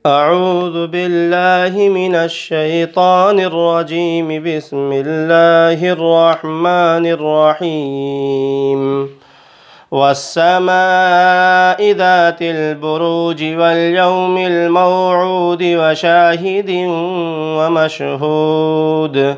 أعوذ بالله من الشيطان الرجيم. بسم الله الرحمن الرحيم. والسماء ذات البروج واليوم الموعود وشاهد ومشهود.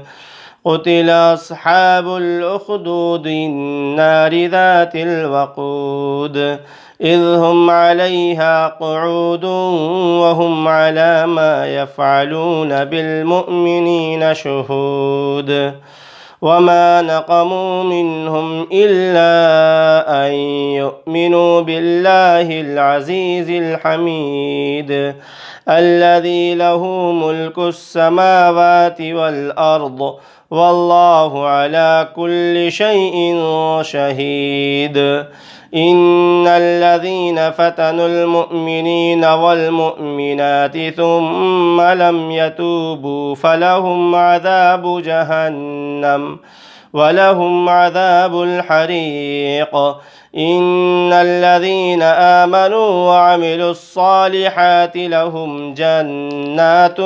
قتل أصحاب الأخدود النار ذات الوقود إذ هم عليها قعود وهم على ما يفعلون بالمؤمنين شهود. وما نقموا منهم إلا أن يؤمنوا بالله العزيز الحميد الذي له ملك السماوات والأرض والله على كل شيء شهيد. إن الذين فتنوا المؤمنين والمؤمنات ثم لم يتوبوا فلهم عذاب جهنم ولهم عذاب الحريق. إن الذين آمنوا وعملوا الصالحات لهم جنات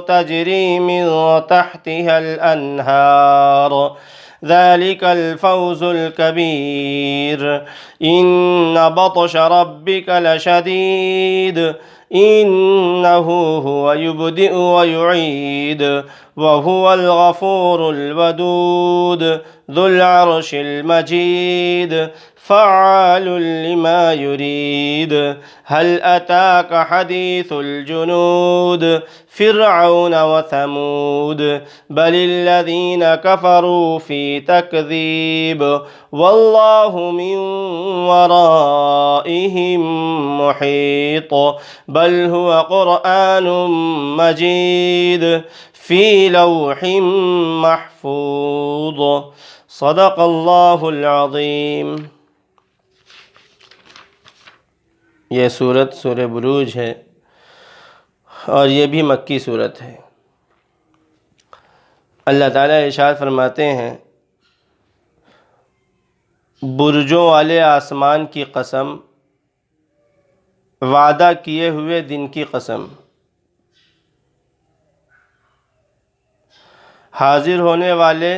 تجري من تحتها الأنهار ذلك الفوز الكبير. إن بطش ربك لشديد إنه هو يبدئ ويعيد وهو الغفور الودود ذو العرش المجيد فعال لما يريد. هل أتاك حديث الجنود فرعون وثمود بل الذين كفروا في تكذيب والله من ورائهم محيط بل هو قرآن مجيد في لوح محفوظ. صدق اللہ العظیم. یہ سورت سورہ بروج ہے اور یہ بھی مکی سورت ہے. اللہ تعالیٰ ارشاد فرماتے ہیں برجوں والے آسمان کی قسم، وعدہ کیے ہوئے دن کی قسم، حاضر ہونے والے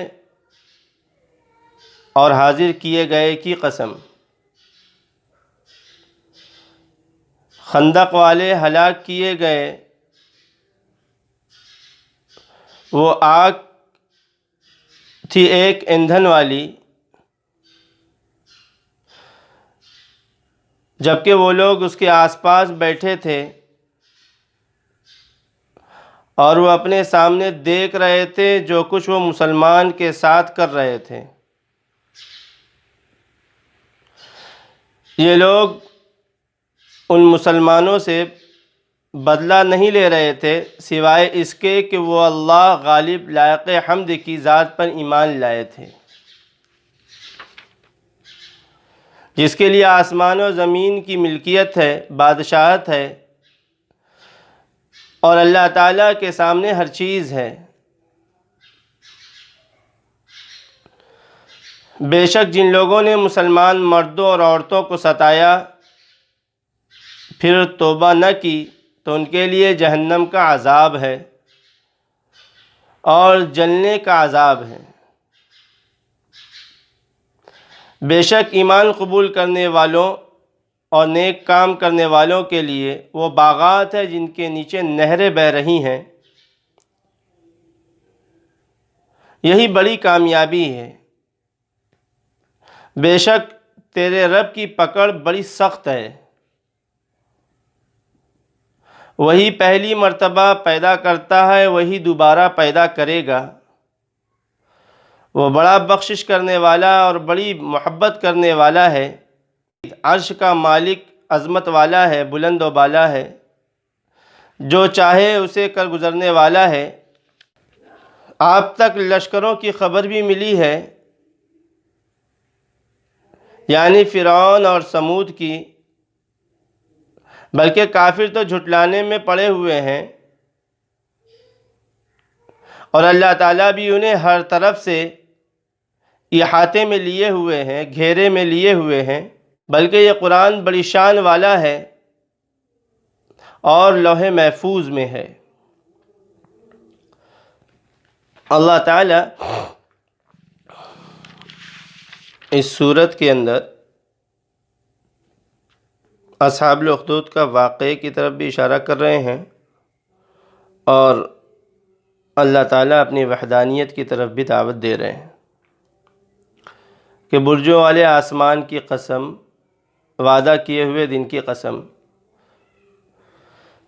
اور حاضر کیے گئے کی قسم، خندق والے ہلاک کیے گئے، وہ آگ تھی ایک ایندھن والی، جبکہ وہ لوگ اس کے آس پاس بیٹھے تھے اور وہ اپنے سامنے دیکھ رہے تھے جو کچھ وہ مسلمان کے ساتھ کر رہے تھے. یہ لوگ ان مسلمانوں سے بدلہ نہیں لے رہے تھے سوائے اس کے کہ وہ اللہ غالب لائق حمد کی ذات پر ایمان لائے تھے، جس کے لیے آسمان و زمین کی ملکیت ہے، بادشاہت ہے، اور اللہ تعالیٰ کے سامنے ہر چیز ہے. بے شک جن لوگوں نے مسلمان مردوں اور عورتوں کو ستایا پھر توبہ نہ کی تو ان کے لیے جہنم کا عذاب ہے اور جلنے کا عذاب ہے. بے شک ایمان قبول کرنے والوں اور نیک کام کرنے والوں کے لیے وہ باغات ہیں جن کے نیچے نہریں بہہ رہی ہیں. یہی بڑی کامیابی ہے. بے شک تیرے رب کی پکڑ بڑی سخت ہے. وہی پہلی مرتبہ پیدا کرتا ہے، وہی دوبارہ پیدا کرے گا. وہ بڑا بخشش کرنے والا اور بڑی محبت کرنے والا ہے. عرش کا مالک عظمت والا ہے، بلند و بالا ہے، جو چاہے اسے کر گزرنے والا ہے. آپ تک لشکروں کی خبر بھی ملی ہے، یعنی فرعون اور سمود کی، بلکہ کافر تو جھٹلانے میں پڑے ہوئے ہیں اور اللہ تعالیٰ بھی انہیں ہر طرف سے احاطے میں لیے ہوئے ہیں، گھیرے میں لیے ہوئے ہیں. بلکہ یہ قرآن بڑی شان والا ہے اور لوح محفوظ میں ہے۔ اللہ تعالی اس صورت کے اندر اصحاب الاخدود کا واقعے کی طرف بھی اشارہ کر رہے ہیں، اور اللہ تعالیٰ اپنی وحدانیت کی طرف بھی دعوت دے رہے ہیں کہ برجوں والے آسمان کی قسم، وعدہ کیے ہوئے دن کی قسم۔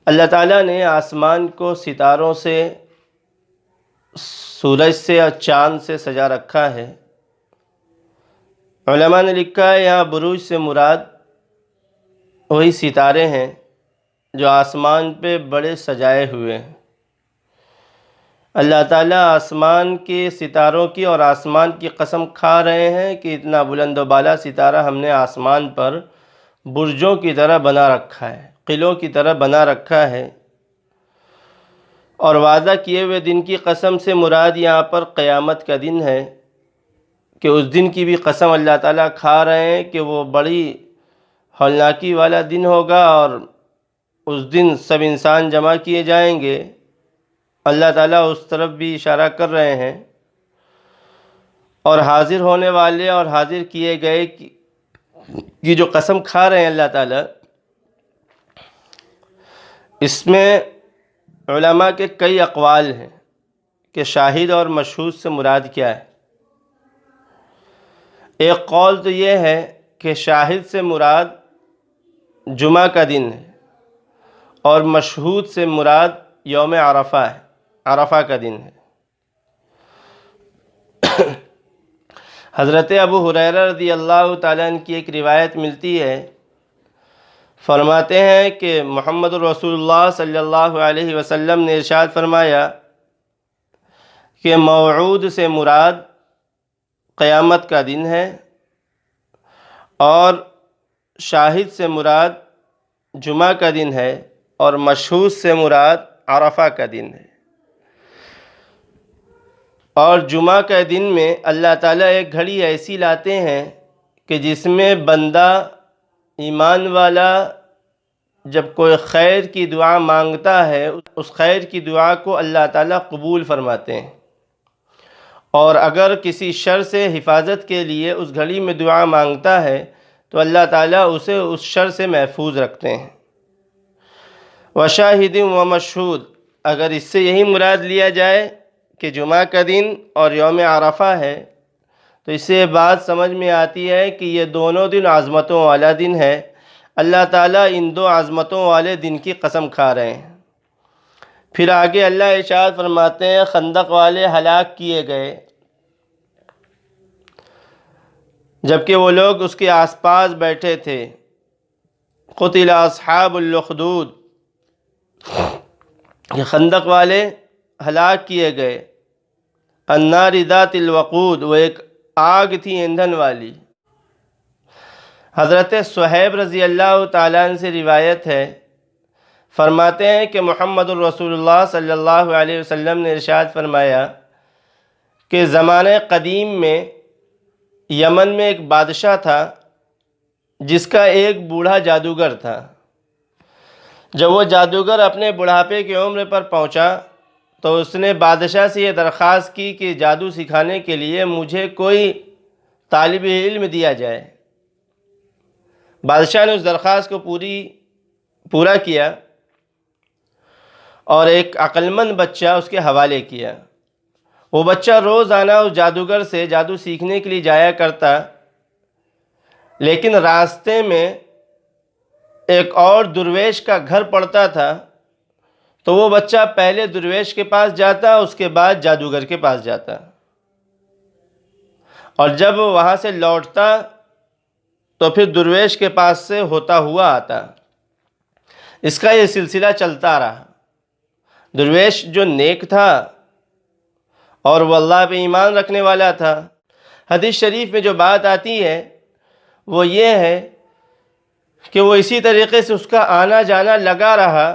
اللہ تعالیٰ نے آسمان کو ستاروں سے، سورج سے اور چاند سے سجا رکھا ہے۔ علماء نے لکھا ہے یہاں بروج سے مراد وہی ستارے ہیں جو آسمان پہ بڑے سجائے ہوئے ہیں۔ اللہ تعالیٰ آسمان کے ستاروں کی اور آسمان کی قسم کھا رہے ہیں کہ اتنا بلند و بالا ستارہ ہم نے آسمان پر برجوں کی طرح بنا رکھا ہے، قلعوں کی طرح بنا رکھا ہے۔ اور وعدہ کیے ہوئے دن کی قسم سے مراد یہاں پر قیامت کا دن ہے کہ اس دن کی بھی قسم اللہ تعالیٰ کھا رہے ہیں کہ وہ بڑی ہولناکی والا دن ہوگا، اور اس دن سب انسان جمع کیے جائیں گے۔ اللہ تعالیٰ اس طرف بھی اشارہ کر رہے ہیں، اور حاضر ہونے والے اور حاضر کیے گئے کی جو قسم کھا رہے ہیں اللہ تعالیٰ، اس میں علماء کے کئی اقوال ہیں کہ شاہد اور مشہود سے مراد کیا ہے۔ ایک قول تو یہ ہے کہ شاہد سے مراد جمعہ کا دن ہے، اور مشہود سے مراد یوم عرفہ ہے، عرفہ کا دن ہے۔ حضرت ابو ہریرہ رضی اللہ تعالیٰ عنہ کی ایک روایت ملتی ہے، فرماتے ہیں کہ محمد رسول اللہ صلی اللہ علیہ وسلم نے ارشاد فرمایا کہ موعود سے مراد قیامت کا دن ہے، اور شاہد سے مراد جمعہ کا دن ہے، اور مشہود سے مراد عرفہ کا دن ہے۔ اور جمعہ کا دن میں اللہ تعالیٰ ایک گھڑی ایسی لاتے ہیں کہ جس میں بندہ ایمان والا جب کوئی خیر کی دعا مانگتا ہے، اس خیر کی دعا کو اللہ تعالیٰ قبول فرماتے ہیں، اور اگر کسی شر سے حفاظت کے لیے اس گھڑی میں دعا مانگتا ہے تو اللہ تعالیٰ اسے اس شر سے محفوظ رکھتے ہیں۔ وشاہد و مشہود، اگر اس سے یہی مراد لیا جائے کہ جمعہ کا دن اور یوم عرفہ ہے، تو اس سے یہ بات سمجھ میں آتی ہے کہ یہ دونوں دن عظمتوں والا دن ہے۔ اللہ تعالیٰ ان دو عظمتوں والے دن کی قسم کھا رہے ہیں۔ پھر آگے اللہ ارشاد فرماتے ہیں خندق والے ہلاک کیے گئے، جبکہ وہ لوگ اس کے آس پاس بیٹھے تھے۔ قتل اصحاب الاخدود، یہ خندق والے ہلاک کیے گئے۔ النار ذات الوقود، وہ ایک آگ تھی ایندھن والی۔ حضرت صہیب رضی اللہ تعالیٰ عنہ سے روایت ہے، فرماتے ہیں کہ محمد الرسول اللہ صلی اللہ علیہ وسلم نے ارشاد فرمایا کہ زمانہ قدیم میں یمن میں ایک بادشاہ تھا جس کا ایک بوڑھا جادوگر تھا۔ جب وہ جادوگر اپنے بڑھاپے کی عمر پر پہنچا تو اس نے بادشاہ سے یہ درخواست کی کہ جادو سکھانے کے لیے مجھے کوئی طالب علم دیا جائے۔ بادشاہ نے اس درخواست کو پورا کیا اور ایک عقلمند بچہ اس کے حوالے کیا۔ وہ بچہ روزانہ اس جادوگر سے جادو سیکھنے کے لیے جایا کرتا، لیکن راستے میں ایک اور درویش کا گھر پڑتا تھا، تو وہ بچہ پہلے درویش کے پاس جاتا، اس کے بعد جادوگر کے پاس جاتا، اور جب وہاں سے لوٹتا تو پھر درویش کے پاس سے ہوتا ہوا آتا۔ اس کا یہ سلسلہ چلتا رہا۔ درویش جو نیک تھا اور وہ اللہ پہ ایمان رکھنے والا تھا، حدیث شریف میں جو بات آتی ہے وہ یہ ہے کہ وہ اسی طریقے سے اس کا آنا جانا لگا رہا،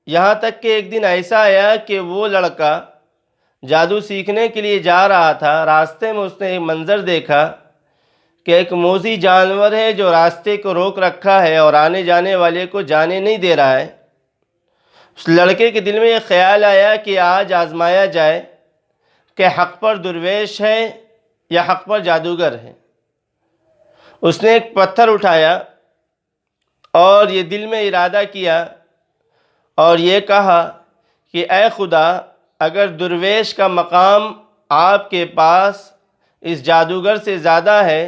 یہاں تک کہ ایک دن ایسا آیا کہ وہ لڑکا جادو سیکھنے کے لیے جا رہا تھا، راستے میں اس نے ایک منظر دیکھا کہ ایک موذی جانور ہے جو راستے کو روک رکھا ہے اور آنے جانے والے کو جانے نہیں دے رہا ہے۔ اس لڑکے کے دل میں یہ خیال آیا کہ آج آزمایا جائے کہ حق پر درویش ہے یا حق پر جادوگر ہے۔ اس نے ایک پتھر اٹھایا اور یہ دل میں ارادہ کیا اور یہ کہا کہ اے خدا، اگر درویش کا مقام آپ کے پاس اس جادوگر سے زیادہ ہے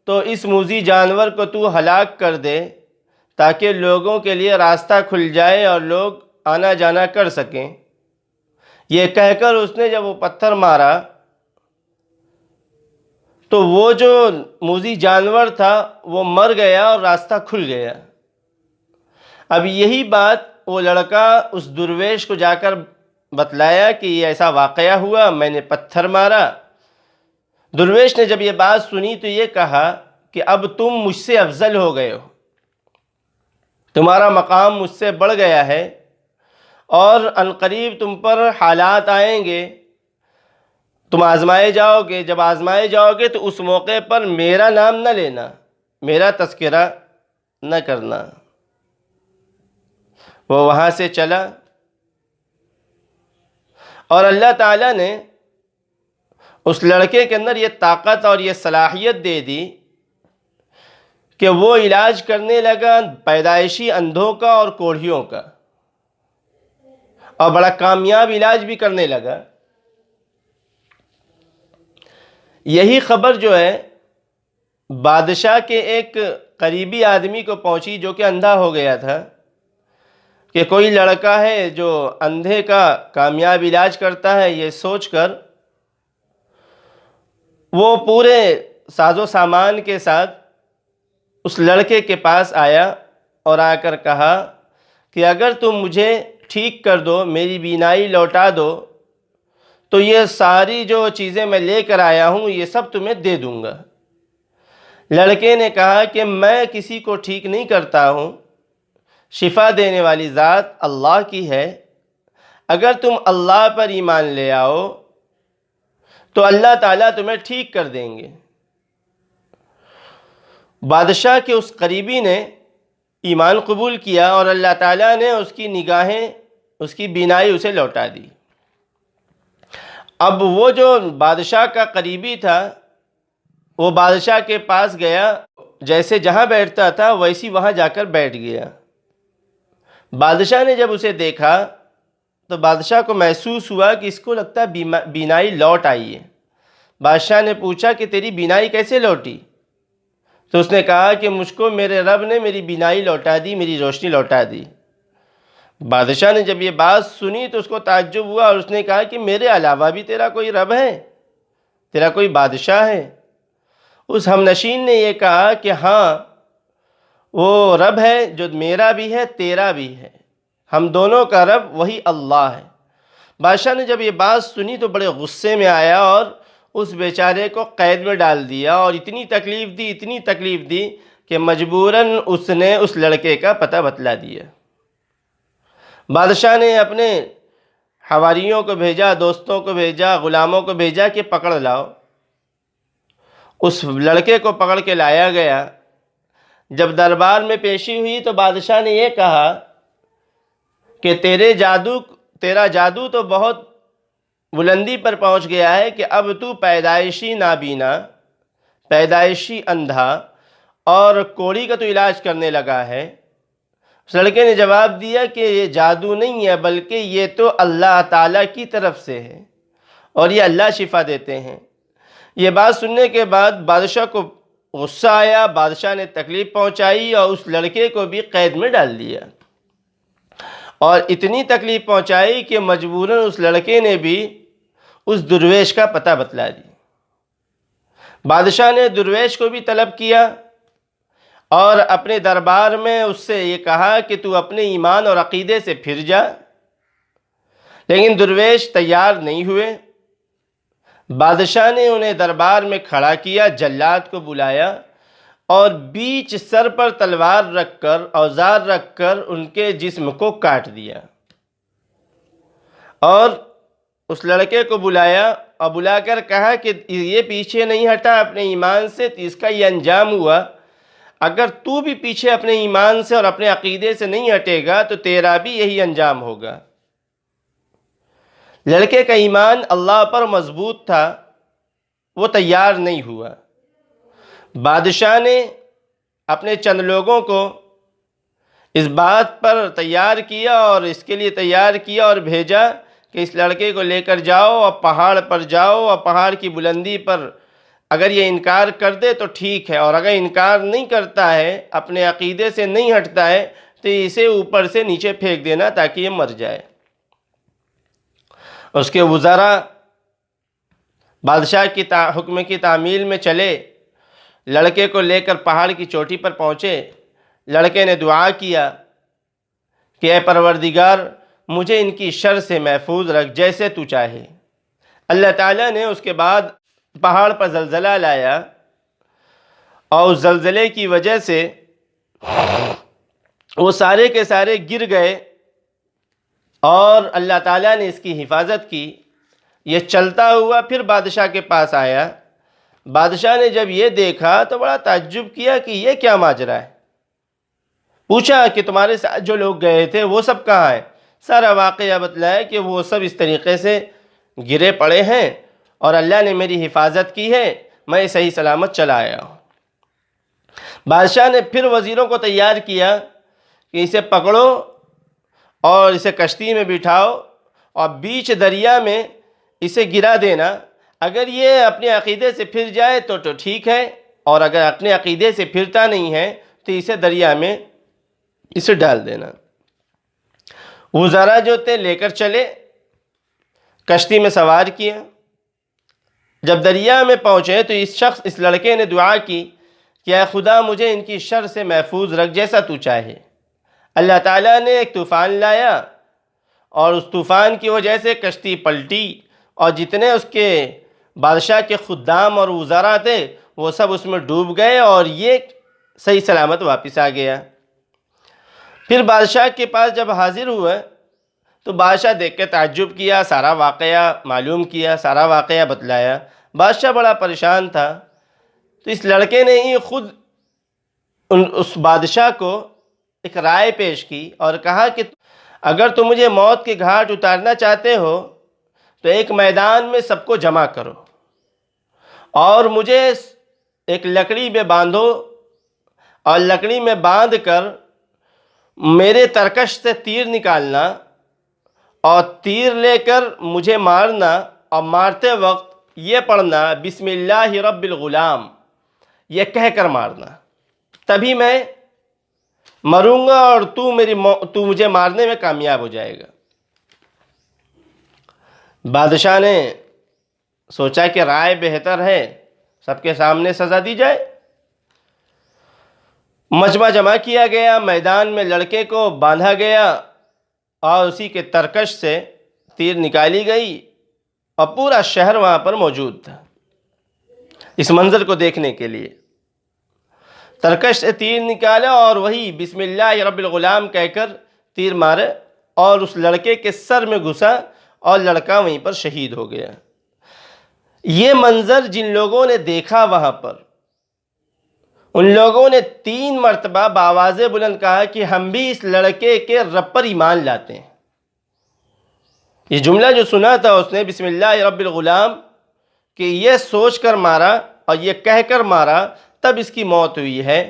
تو اس موذی جانور کو تو ہلاک کر دے تاکہ لوگوں کے لیے راستہ کھل جائے اور لوگ آنا جانا کر سکیں۔ یہ کہہ کر اس نے جب وہ پتھر مارا تو وہ جو موذی جانور تھا وہ مر گیا اور راستہ کھل گیا۔ اب یہی بات وہ لڑکا اس درویش کو جا کر بتلایا کہ یہ ایسا واقعہ ہوا، میں نے پتھر مارا۔ درویش نے جب یہ بات سنی تو یہ کہا کہ اب تم مجھ سے افضل ہو گئے ہو، تمہارا مقام مجھ سے بڑھ گیا ہے، اور عنقریب تم پر حالات آئیں گے، تم آزمائے جاؤ گے۔ جب آزمائے جاؤ گے تو اس موقع پر میرا نام نہ لینا، میرا تذکرہ نہ کرنا۔ وہ وہاں سے چلا اور اللہ تعالیٰ نے اس لڑکے کے اندر یہ طاقت اور یہ صلاحیت دے دی کہ وہ علاج کرنے لگا پیدائشی اندھوں کا اور کوڑھیوں کا، اور بڑا کامیاب علاج بھی کرنے لگا۔ یہی خبر جو ہے بادشاہ کے ایک قریبی آدمی کو پہنچی جو کہ اندھا ہو گیا تھا، کہ کوئی لڑکا ہے جو اندھے کا کامیاب علاج کرتا ہے۔ یہ سوچ کر وہ پورے ساز و سامان کے ساتھ اس لڑکے کے پاس آیا اور آ کر کہا کہ اگر تم مجھے ٹھیک کر دو، میری بینائی لوٹا دو، تو یہ ساری جو چیزیں میں لے کر آیا ہوں یہ سب تمہیں دے دوں گا۔ لڑکے نے کہا کہ میں کسی کو ٹھیک نہیں کرتا ہوں، شفا دینے والی ذات اللہ کی ہے، اگر تم اللہ پر ایمان لے آؤ تو اللہ تعالیٰ تمہیں ٹھیک کر دیں گے۔ بادشاہ کے اس قریبی نے ایمان قبول کیا اور اللہ تعالیٰ نے اس کی نگاہیں، اس کی بینائی اسے لوٹا دی۔ اب وہ جو بادشاہ کا قریبی تھا وہ بادشاہ کے پاس گیا، جیسے جہاں بیٹھتا تھا ویسی وہاں جا کر بیٹھ گیا۔ بادشاہ نے جب اسے دیکھا تو بادشاہ کو محسوس ہوا کہ اس کو لگتا ہے بینائی لوٹ آئی ہے۔ بادشاہ نے پوچھا کہ تیری بینائی کیسے لوٹی؟ تو اس نے کہا کہ مجھ کو میرے رب نے میری بینائی لوٹا دی، میری روشنی لوٹا دی۔ بادشاہ نے جب یہ بات سنی تو اس کو تعجب ہوا اور اس نے کہا کہ میرے علاوہ بھی تیرا کوئی رب ہے، تیرا کوئی بادشاہ ہے؟ اس ہم نشین نے یہ کہا کہ ہاں، وہ رب ہے جو میرا بھی ہے تیرا بھی ہے، ہم دونوں کا رب وہی اللہ ہے۔ بادشاہ نے جب یہ بات سنی تو بڑے غصے میں آیا اور اس بیچارے کو قید میں ڈال دیا، اور اتنی تکلیف دی کہ مجبوراً اس نے اس لڑکے کا پتہ بتلا دیا۔ بادشاہ نے اپنے حواریوں کو بھیجا، دوستوں کو بھیجا، غلاموں کو بھیجا کہ پکڑ لاؤ۔ اس لڑکے کو پکڑ کے لایا گیا۔ جب دربار میں پیشی ہوئی تو بادشاہ نے یہ کہا کہ تیرا جادو تو بہت بلندی پر پہنچ گیا ہے کہ اب تو پیدائشی نابینا، پیدائشی اندھا اور کوڑی کا تو علاج کرنے لگا ہے۔ اس لڑکے نے جواب دیا کہ یہ جادو نہیں ہے بلکہ یہ تو اللہ تعالیٰ کی طرف سے ہے اور یہ اللہ شفا دیتے ہیں۔ یہ بات سننے کے بعد بادشاہ کو غصہ آیا، بادشاہ نے تکلیف پہنچائی اور اس لڑکے کو بھی قید میں ڈال دیا، اور اتنی تکلیف پہنچائی کہ مجبوراً اس لڑکے نے بھی اس درویش کا پتہ بتلا دی۔ بادشاہ نے درویش کو بھی طلب کیا اور اپنے دربار میں اس سے یہ کہا کہ تو اپنے ایمان اور عقیدے سے پھر جا، لیکن درویش تیار نہیں ہوئے۔ بادشاہ نے انہیں دربار میں کھڑا کیا، جلاد کو بلایا اور بیچ سر پر تلوار رکھ کر، اوزار رکھ کر ان کے جسم کو کاٹ دیا، اور اس لڑکے کو بلایا اور بلا کر کہا کہ یہ پیچھے نہیں ہٹا اپنے ایمان سے، تو اس کا یہ انجام ہوا۔ اگر تو بھی پیچھے اپنے ایمان سے اور اپنے عقیدے سے نہیں ہٹے گا تو تیرا بھی یہی انجام ہوگا۔ لڑکے کا ایمان اللہ پر مضبوط تھا، وہ تیار نہیں ہوا۔ بادشاہ نے اپنے چند لوگوں کو اس بات پر تیار کیا اور اس کے لیے تیار کیا اور بھیجا کہ اس لڑکے کو لے کر جاؤ اور پہاڑ پر جاؤ اور پہاڑ کی بلندی پر اگر یہ انکار کر دے تو ٹھیک ہے، اور اگر انکار نہیں کرتا ہے، اپنے عقیدے سے نہیں ہٹتا ہے، تو اسے اوپر سے نیچے پھینک دینا تاکہ یہ مر جائے۔ اس کے وزراء بادشاہ کی حکم کی تعمیل میں چلے، لڑکے کو لے کر پہاڑ کی چوٹی پر پہنچے۔ لڑکے نے دعا کیا کہ اے پروردگار مجھے ان کی شر سے محفوظ رکھ جیسے تو چاہے۔ اللہ تعالیٰ نے اس کے بعد پہاڑ پر زلزلہ لایا، اور اس زلزلے کی وجہ سے وہ سارے کے سارے گر گئے، اور اللہ تعالیٰ نے اس کی حفاظت کی۔ یہ چلتا ہوا پھر بادشاہ کے پاس آیا۔ بادشاہ نے جب یہ دیکھا تو بڑا تعجب کیا کہ یہ کیا ماجرا ہے۔ پوچھا کہ تمہارے ساتھ جو لوگ گئے تھے وہ سب کہاں ہیں؟ سارا واقعہ بتلایا کہ وہ سب اس طریقے سے گرے پڑے ہیں، اور اللہ نے میری حفاظت کی ہے، میں صحیح سلامت چلا آیا ہوں۔ بادشاہ نے پھر وزیروں کو تیار کیا کہ اسے پکڑو اور اسے کشتی میں بٹھاؤ اور بیچ دریا میں اسے گرا دینا۔ اگر یہ اپنے عقیدے سے پھر جائے تو ٹھیک ہے، اور اگر اپنے عقیدے سے پھرتا نہیں ہے تو اسے دریا میں اسے ڈال دینا۔ وزراء جو تھے لے کر چلے، کشتی میں سوار کیا۔ جب دریا میں پہنچے تو اس لڑکے نے دعا کی کہ اے خدا مجھے ان کی شر سے محفوظ رکھ جیسا تو چاہے۔ اللہ تعالیٰ نے ایک طوفان لایا، اور اس طوفان کی وجہ سے کشتی پلٹی، اور جتنے اس کے بادشاہ کے خدام اور وزراء تھے وہ سب اس میں ڈوب گئے، اور یہ صحیح سلامت واپس آ گیا۔ پھر بادشاہ کے پاس جب حاضر ہوئے تو بادشاہ دیکھ کے تعجب کیا، سارا واقعہ معلوم کیا، سارا واقعہ بتلایا۔ بادشاہ بڑا پریشان تھا، تو اس لڑکے نے ہی خود اس بادشاہ کو ایک رائے پیش کی اور کہا کہ اگر تم مجھے موت کے گھاٹ اتارنا چاہتے ہو تو ایک میدان میں سب کو جمع کرو، اور مجھے ایک لکڑی میں باندھو، اور لکڑی میں باندھ کر میرے ترکش سے تیر نکالنا، اور تیر لے کر مجھے مارنا، اور مارتے وقت یہ پڑھنا بسم اللہ رب الغلام، یہ کہہ کر مارنا، تبھی میں مروں گا اور تو مجھے مارنے میں کامیاب ہو جائے گا۔ بادشاہ نے سوچا کہ رائے بہتر ہے، سب کے سامنے سزا دی جائے۔ مجمع جمع کیا گیا، میدان میں لڑکے کو باندھا گیا، اور اسی کے ترکش سے تیر نکالی گئی، اور پورا شہر وہاں پر موجود تھا اس منظر کو دیکھنے کے لیے۔ ترکش سے تیر نکالا اور وہی بسم اللہ رب الغلام کہہ کر تیر مارے، اور اس لڑکے کے سر میں گھسا، اور لڑکا وہیں پر شہید ہو گیا۔ یہ منظر جن لوگوں نے دیکھا وہاں پر، ان لوگوں نے 3 مرتبہ بآواز بلند کہا کہ ہم بھی اس لڑکے کے رب پر ایمان لاتے ہیں۔ یہ جملہ جو سنا تھا اس نے بسم اللہ رب الغلام، کہ یہ سوچ کر مارا اور یہ کہہ کر مارا، تب اس کی موت ہوئی ہے۔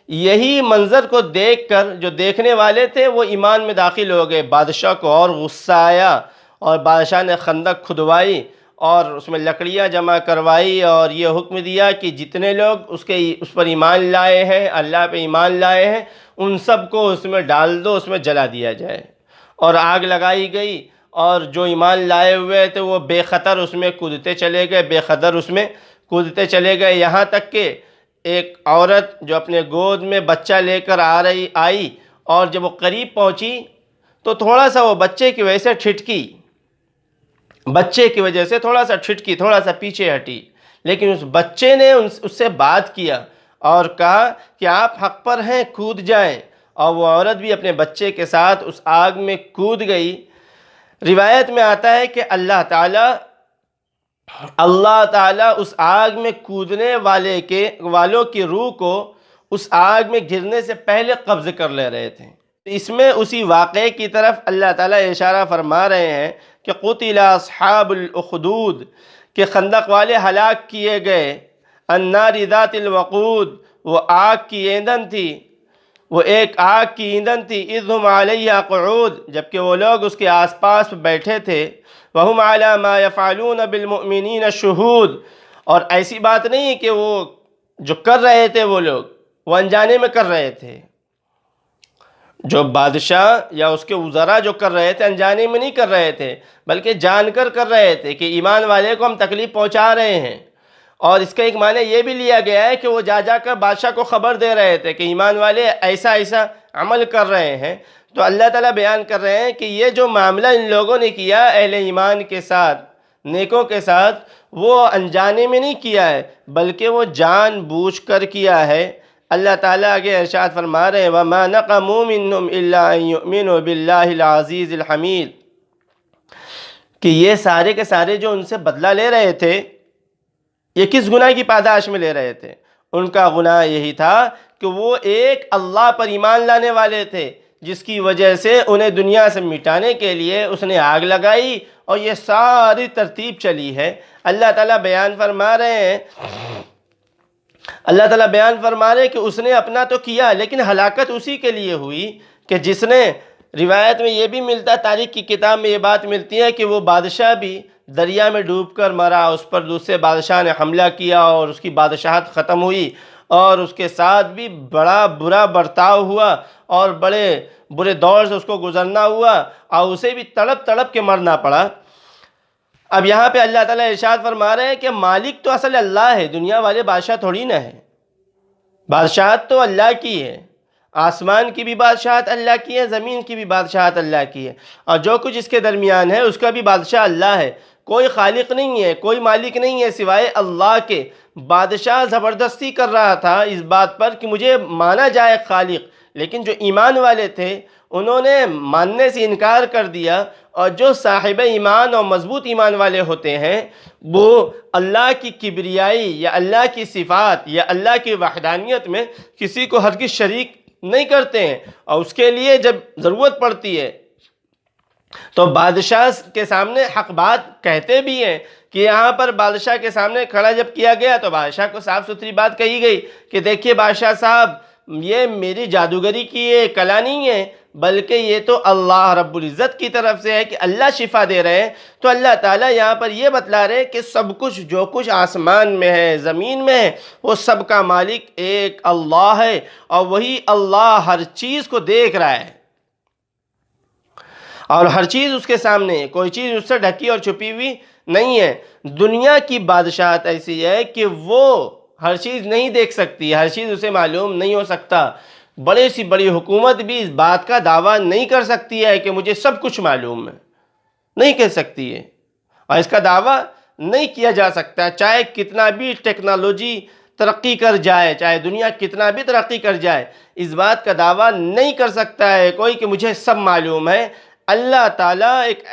یہی منظر کو دیکھ کر جو دیکھنے والے تھے وہ ایمان میں داخل ہو گئے۔ بادشاہ کو اور غصہ آیا، اور بادشاہ نے خندق کھدوائی اور اس میں لکڑیاں جمع کروائی، اور یہ حکم دیا کہ جتنے لوگ اس پر ایمان لائے ہیں، اللہ پہ ایمان لائے ہیں، ان سب کو اس میں ڈال دو، اس میں جلا دیا جائے۔ اور آگ لگائی گئی، اور جو ایمان لائے ہوئے تھے وہ بے خطر اس میں کودتے چلے گئے، بے خطر اس میں کودتے چلے گئے، یہاں تک کہ ایک عورت جو اپنے گود میں بچہ لے کر آئی، اور جب وہ قریب پہنچی تو تھوڑا سا وہ بچے کی وجہ سے ٹھٹکی، بچے کی وجہ سے تھوڑا سا ٹھٹکی، تھوڑا سا پیچھے ہٹی، لیکن اس بچے نے اس سے بات کیا اور کہا کہ آپ حق پر ہیں، کود جائیں، اور وہ عورت بھی اپنے بچے کے ساتھ اس آگ میں کود گئی۔ روایت میں آتا ہے کہ اللہ تعالیٰ اس آگ میں کودنے والوں کی روح کو اس آگ میں گرنے سے پہلے قبض کر لے رہے تھے۔ اس میں اسی واقعے کی طرف اللہ تعالیٰ اشارہ فرما رہے ہیں کہ قتل اصحاب الاخدود، کہ خندق والے ہلاک کیے گئے، النار ذات الوقود، وہ آگ کی ایندھن تھی، وہ ایک آگ کی ایندھن تھی، اذ ہم علیہا قعود، جبکہ وہ لوگ اس کے آس پاس بیٹھے تھے، وہم علی ما یفعلون بالمؤمنین شہود، اور ایسی بات نہیں کہ وہ جو کر رہے تھے وہ لوگ وہ انجانے میں کر رہے تھے، جو بادشاہ یا اس کے وزراء جو کر رہے تھے انجانے میں نہیں کر رہے تھے، بلکہ جان کر کر رہے تھے کہ ایمان والے کو ہم تکلیف پہنچا رہے ہیں۔ اور اس کا ایک معنی یہ بھی لیا گیا ہے کہ وہ جا جا کر بادشاہ کو خبر دے رہے تھے کہ ایمان والے ایسا ایسا عمل کر رہے ہیں۔ تو اللہ تعالیٰ بیان کر رہے ہیں کہ یہ جو معاملہ ان لوگوں نے کیا اہل ایمان کے ساتھ، نیکوں کے ساتھ، وہ انجانے میں نہیں کیا ہے بلکہ وہ جان بوجھ کر کیا ہے۔ اللہ تعالیٰ آگے ارشاد فرما رہے ہیں وَمَا نَقَمُوا مِنْهُمْ إِلَّا أَن يُؤْمِنُوا بِاللَّهِ الْعَزِيزِ الْحَمِيدِ، کہ یہ سارے کے سارے جو ان سے بدلہ لے رہے تھے، یہ کس گناہ کی پاداش میں لے رہے تھے؟ ان کا گناہ یہی تھا کہ وہ ایک اللہ پر ایمان لانے والے تھے، جس کی وجہ سے انہیں دنیا سے مٹانے کے لیے اس نے آگ لگائی، اور یہ ساری ترتیب چلی ہے۔ اللہ تعالیٰ بیان فرما رہے ہیں کہ اس نے اپنا تو کیا، لیکن ہلاکت اسی کے لیے ہوئی کہ جس نے، روایت میں یہ بھی ملتا، تاریخ کی کتاب میں یہ بات ملتی ہے کہ وہ بادشاہ بھی دریا میں ڈوب کر مرا، اس پر دوسرے بادشاہ نے حملہ کیا اور اس کی بادشاہت ختم ہوئی، اور اس کے ساتھ بھی بڑا برا برتاؤ ہوا اور بڑے برے دور سے اس کو گزرنا ہوا، اور اسے بھی تڑپ تڑپ کے مرنا پڑا۔ اب یہاں پہ اللہ تعالیٰ ارشاد فرما رہے ہیں کہ مالک تو اصل اللہ ہے، دنیا والے بادشاہ تھوڑی نہ ہے۔ بادشاہت تو اللہ کی ہے، آسمان کی بھی بادشاہت اللہ کی ہے، زمین کی بھی بادشاہت اللہ کی ہے، اور جو کچھ اس کے درمیان ہے اس کا بھی بادشاہ اللہ ہے۔ کوئی خالق نہیں ہے، کوئی مالک نہیں ہے سوائے اللہ کے۔ بادشاہ زبردستی کر رہا تھا اس بات پر کہ مجھے مانا جائے خالق، لیکن جو ایمان والے تھے انہوں نے ماننے سے انکار کر دیا، اور جو صاحب ایمان اور مضبوط ایمان والے ہوتے ہیں وہ اللہ کی کبریائی یا اللہ کی صفات یا اللہ کی وحدانیت میں کسی کو ہرگز شریک نہیں کرتے ہیں، اور اس کے لیے جب ضرورت پڑتی ہے تو بادشاہ کے سامنے حق بات کہتے بھی ہیں، کہ یہاں پر بادشاہ کے سامنے کھڑا جب کیا گیا تو بادشاہ کو صاف ستھری بات کہی گئی کہ دیکھیے بادشاہ صاحب، یہ میری جادوگری کی یہ کلا نہیں ہے، بلکہ یہ تو اللہ رب العزت کی طرف سے ہے کہ اللہ شفا دے رہے ہیں۔ تو اللہ تعالیٰ یہاں پر یہ بتلا رہے کہ سب کچھ جو کچھ آسمان میں ہے، زمین میں ہے، وہ سب کا مالک ایک اللہ ہے، اور وہی اللہ ہر چیز کو دیکھ رہا ہے، اور ہر چیز اس کے سامنے ہے، کوئی چیز اس سے ڈھکی اور چھپی ہوئی نہیں ہے۔ دنیا کی بادشاہت ایسی ہے کہ وہ ہر چیز نہیں دیکھ سکتی، ہر چیز اسے معلوم نہیں ہو سکتا۔ بڑی سی بڑی حکومت بھی اس بات کا دعویٰ نہیں کر سکتی ہے کہ مجھے سب کچھ معلوم ہے، نہیں کہہ سکتی ہے، اور اس کا دعویٰ نہیں کیا جا سکتا، چاہے کتنا بھی ٹیکنالوجی ترقی کر جائے، چاہے دنیا کتنا بھی ترقی کر جائے، اس بات کا دعویٰ نہیں کر سکتا ہے کوئی کہ مجھے سب معلوم ہے۔ اللہ تعالیٰ ایک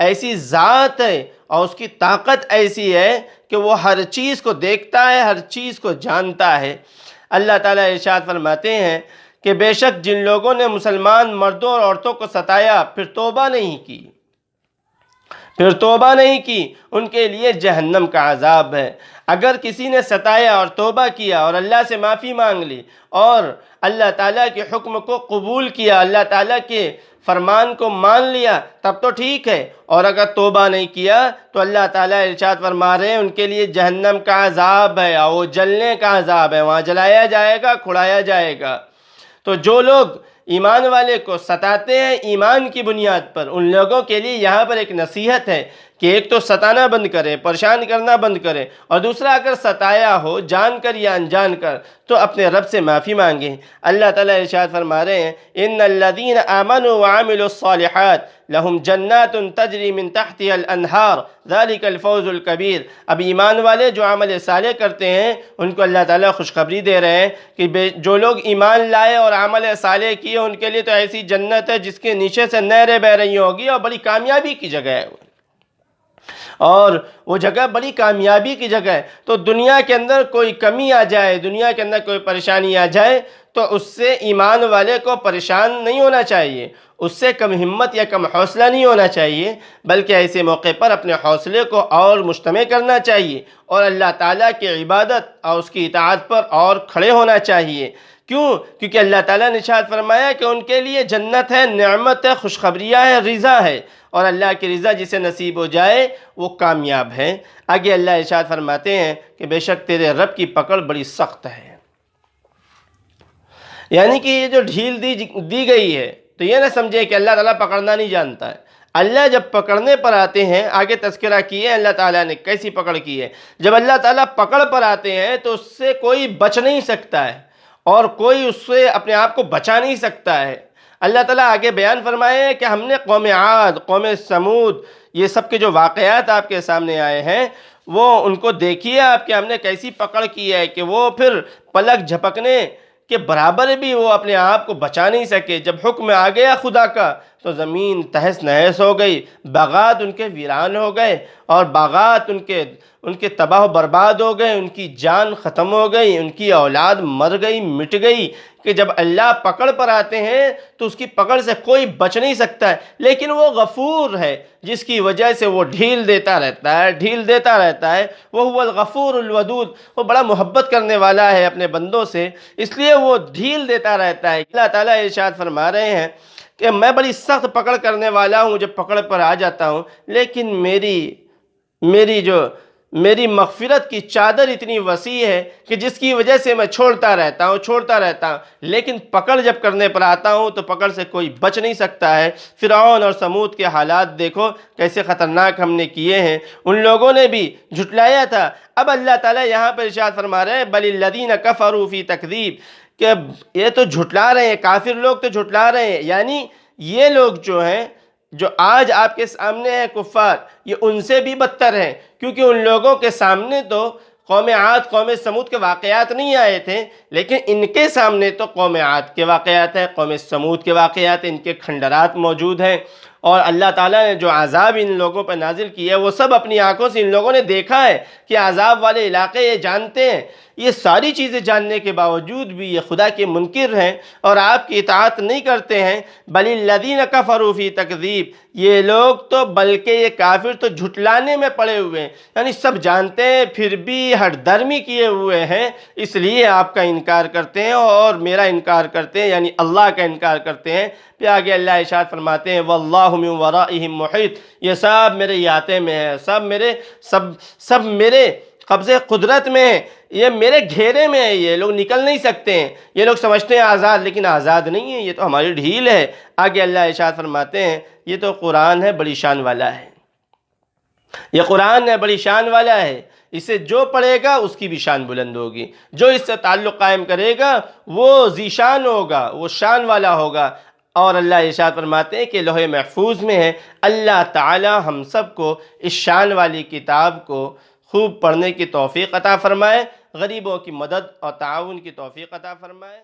ایسی ذات ہے اور اس کی طاقت ایسی ہے کہ وہ ہر چیز کو دیکھتا ہے، ہر چیز کو جانتا ہے۔ اللہ تعالیٰ ارشاد فرماتے ہیں کہ بے شک جن لوگوں نے مسلمان مردوں اور عورتوں کو ستایا پھر توبہ نہیں کی ان کے لیے جہنم کا عذاب ہے۔ اگر کسی نے ستایا اور توبہ کیا اور اللہ سے معافی مانگ لی اور اللہ تعالیٰ کے حکم کو قبول کیا، اللہ تعالیٰ کے فرمان کو مان لیا، تب تو ٹھیک ہے، اور اگر توبہ نہیں کیا تو اللہ تعالیٰ ارشاد فرما رہے ہیں ان کے لیے جہنم کا عذاب ہے، اور وہ جلنے کا عذاب ہے، وہاں جلایا جائے گا، کھڑایا جائے گا۔ تو جو لوگ ایمان والے کو ستاتے ہیں ایمان کی بنیاد پر، ان لوگوں کے لیے یہاں پر ایک نصیحت ہے کہ ایک تو ستانا بند کرے، پریشان کرنا بند کرے، اور دوسرا اگر ستایا ہو جان کر یا انجان کر تو اپنے رب سے معافی مانگیں۔ اللہ تعالیٰ ارشاد فرما رہے ہیں ان الذین آمنوا وعملوا الصالحات لہم جنات تجری من تحتها الانہار ذلک الفوز الکبیر۔ اب ایمان والے جو عمل صالح کرتے ہیں ان کو اللہ تعالیٰ خوشخبری دے رہے ہیں کہ جو لوگ ایمان لائے اور عمل صالح کیے ان کے لیے تو ایسی جنت ہے جس کے نیچے سے نہریں بہہ رہی ہوگی، اور بڑی کامیابی کی جگہ ہے۔ اور وہ جگہ بڑی کامیابی کی جگہ ہے۔ تو دنیا کے اندر کوئی کمی آ جائے، دنیا کے اندر کوئی پریشانی آ جائے تو اس سے ایمان والے کو پریشان نہیں ہونا چاہیے، اس سے کم ہمت یا کم حوصلہ نہیں ہونا چاہیے، بلکہ ایسے موقع پر اپنے حوصلے کو اور مجتمع کرنا چاہیے اور اللہ تعالیٰ کی عبادت اور اس کی اطاعت پر اور کھڑے ہونا چاہیے۔ کیوں؟ کیونکہ اللہ تعالیٰ نے ارشاد فرمایا کہ ان کے لیے جنت ہے، نعمت ہے، خوشخبریاں ہے، رضا ہے، اور اللہ کی رضا جسے نصیب ہو جائے وہ کامیاب ہے۔ آگے اللہ ارشاد فرماتے ہیں کہ بے شک تیرے رب کی پکڑ بڑی سخت ہے۔ یعنی کہ یہ جو ڈھیل دی گئی ہے تو یہ نہ سمجھے کہ اللہ تعالیٰ پکڑنا نہیں جانتا ہے۔ اللہ جب پکڑنے پر آتے ہیں، آگے تذکرہ کیے اللہ تعالیٰ نے کیسی پکڑ کی ہے، جب اللہ تعالیٰ پکڑ پر آتے ہیں تو اس سے کوئی بچ نہیں سکتا ہے اور کوئی اس سے اپنے آپ کو بچا نہیں سکتا ہے۔ اللہ تعالیٰ آگے بیان فرمائے کہ ہم نے قوم عاد، قوم سمود، یہ سب کے جو واقعات آپ کے سامنے آئے ہیں وہ ان کو دیکھیے آپ کہ ہم نے کیسی پکڑ کی ہے کہ وہ پھر پلک جھپکنے کہ برابر بھی وہ اپنے آپ کو بچا نہیں سکے۔ جب حکم آ گیا خدا کا تو زمین تہس نہس ہو گئی، باغات ان کے ویران ہو گئے اور باغات ان کے تباہ و برباد ہو گئے، ان کی جان ختم ہو گئی، ان کی اولاد مر گئی، مٹ گئی۔ کہ جب اللہ پکڑ پر آتے ہیں تو اس کی پکڑ سے کوئی بچ نہیں سکتا ہے، لیکن وہ غفور ہے جس کی وجہ سے وہ ڈھیل دیتا رہتا ہے، ڈھیل دیتا رہتا ہے۔ وہ هو الغفور الودود، وہ بڑا محبت کرنے والا ہے اپنے بندوں سے، اس لیے وہ ڈھیل دیتا رہتا ہے۔ اللہ تعالیٰ ارشاد فرما رہے ہیں کہ میں بڑی سخت پکڑ کرنے والا ہوں جب پکڑ پر آ جاتا ہوں، لیکن میری مغفرت کی چادر اتنی وسیع ہے کہ جس کی وجہ سے میں چھوڑتا رہتا ہوں، لیکن پکڑ جب کرنے پر آتا ہوں تو پکڑ سے کوئی بچ نہیں سکتا ہے۔ فرعون اور سمود کے حالات دیکھو کیسے خطرناک ہم نے کیے ہیں، ان لوگوں نے بھی جھٹلایا تھا۔ اب اللہ تعالیٰ یہاں پر ارشاد فرما رہے ہیں بل الذین کفروا فی تکذیب، کہ یہ تو جھٹلا رہے ہیں، کافر لوگ تو جھٹلا رہے ہیں، یعنی یہ لوگ جو ہیں جو آج آپ کے سامنے ہیں کفار، یہ ان سے بھی بدتر ہیں، کیونکہ ان لوگوں کے سامنے تو قوم عاد قوم سمود کے واقعات نہیں آئے تھے، لیکن ان کے سامنے تو قوم عاد کے واقعات ہیں، قوم سمود کے واقعات ہیں، ان کے کھنڈرات موجود ہیں، اور اللہ تعالیٰ نے جو عذاب ان لوگوں پر نازل کیا ہے وہ سب اپنی آنکھوں سے ان لوگوں نے دیکھا ہے کہ عذاب والے علاقے یہ جانتے ہیں۔ یہ ساری چیزیں جاننے کے باوجود بھی یہ خدا کے منکر ہیں اور آپ کی اطاعت نہیں کرتے ہیں۔ بل الذین کفروا فی تکذیب، یہ لوگ تو بلکہ یہ کافر تو جھٹلانے میں پڑے ہوئے ہیں، یعنی سب جانتے ہیں پھر بھی ہٹ درمی کیے ہوئے ہیں، اس لیے آپ کا انکار کرتے ہیں اور میرا انکار کرتے ہیں، یعنی اللہ کا انکار کرتے ہیں۔ پھر آگے اللہ ارشاد فرماتے ہیں واللہ من ورائہم محیط، یہ سب میرے احاطے میں ہے، سب میرے قبضے قدرت میں ہے، یہ میرے گھیرے میں ہے، یہ لوگ نکل نہیں سکتے ہیں۔ یہ لوگ سمجھتے ہیں آزاد، لیکن آزاد نہیں ہے، یہ تو ہماری ڈھیل ہے۔ آگے اللہ ارشاد فرماتے ہیں یہ تو قرآن ہے، بڑی شان والا ہے، یہ قرآن ہے، بڑی شان والا ہے، اسے جو پڑھے گا اس کی بھی شان بلند ہوگی، جو اس سے تعلق قائم کرے گا وہ ذی شان ہوگا، وہ شان والا ہوگا۔ اور اللہ ارشاد فرماتے ہیں کہ لوح محفوظ میں ہے۔ اللہ تعالی ہم سب کو اس شان والی کتاب کو خوب پڑھنے کی توفیق عطا فرمائے، غریبوں کی مدد اور تعاون کی توفیق عطا فرمائے۔